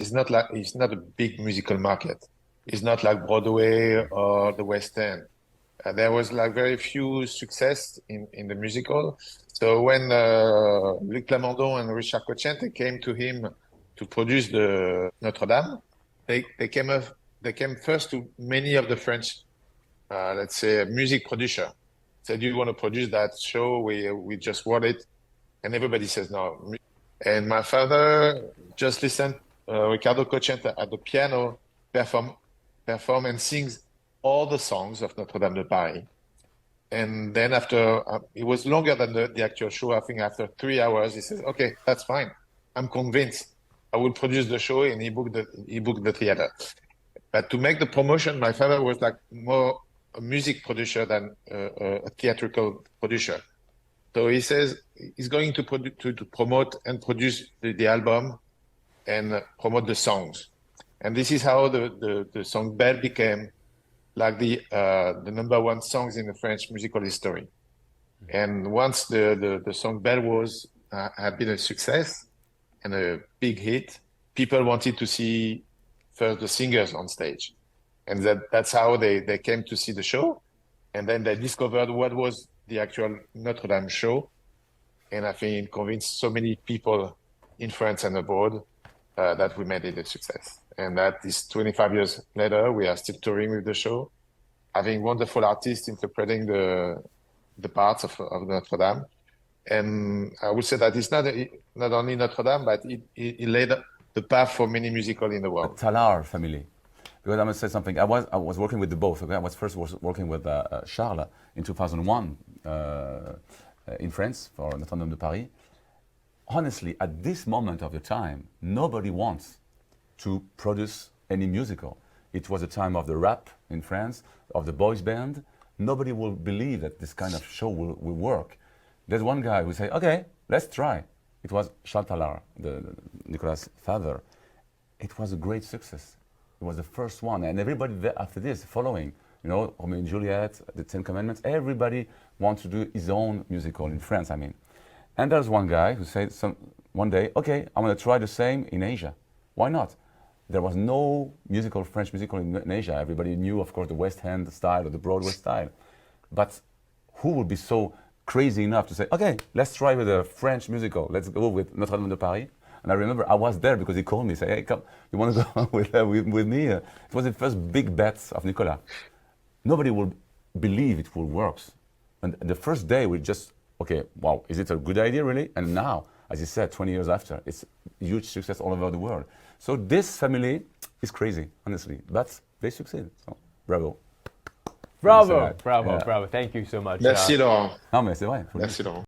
it's not a big musical market. It's not like Broadway or the West End. There was like very few success in the musical. So when Luc Plamondon and Richard Cocciante came to him to produce the Notre Dame, they came first to many of the French, let's say, music producer. Said, "Do you want to produce that show? We just wrote it," and everybody says no. And my father just listened Ricardo Cocciante at the piano perform and sings all the songs of Notre Dame de Paris. And then after, it was longer than the actual show. I think after 3 hours, he says, "Okay, that's fine. I'm convinced. I will produce the show," and he booked the theater. But to make the promotion, my father was like more a music producer than a theatrical producer. So he says he's going to promote and produce the album and promote the songs. And this is how the song Belle became like the number one songs in the French musical history. And once the song Belle was had been a success and a big hit, people wanted to see first the singers on stage. And that's how they came to see the show. And then they discovered what was the actual Notre Dame show. And I think it convinced so many people in France and abroad that we made it a success. And that is 25 years later, we are still touring with the show, having wonderful artists interpreting the parts of Notre Dame. And I would say that it's not only Notre Dame, but it laid the path for many musicals in the world. Talar family. Because I must say something. I was working with the both. Okay? I was first working with Charles in 2001 in France for Notre Dame de Paris. Honestly, at this moment of the time, nobody wants to produce any musical. It was a time of the rap in France, of the boys band. Nobody will believe that this kind of show will work. There's one guy who say, "Okay, let's try." It was Charles Talar, the Nicolas' father. It was a great success. It was the first one, and everybody after this following, Romeo and Juliet, the Ten Commandments, everybody wants to do his own musical in France, I mean. And there's one guy who said one day, "Okay, I'm going to try the same in Asia. Why not?" There was no French musical in Asia. Everybody knew, of course, the West End style or the Broadway style. But who would be so crazy enough to say, "Okay, let's try with a French musical. Let's go with Notre Dame de Paris"? And I remember I was there because he called me, say, "Hey, come, you want to go with me?" It was the first big bet of Nicolas. Nobody will believe it will work. And the first day we just, okay, wow, is it a good idea really? And now, as you said, 20 years after, it's a huge success all over the world. So this family is crazy, honestly, but they succeed. So bravo. Bravo. Thank you so much. Merci Laurent. Non mais c'est vrai. Merci Laurent.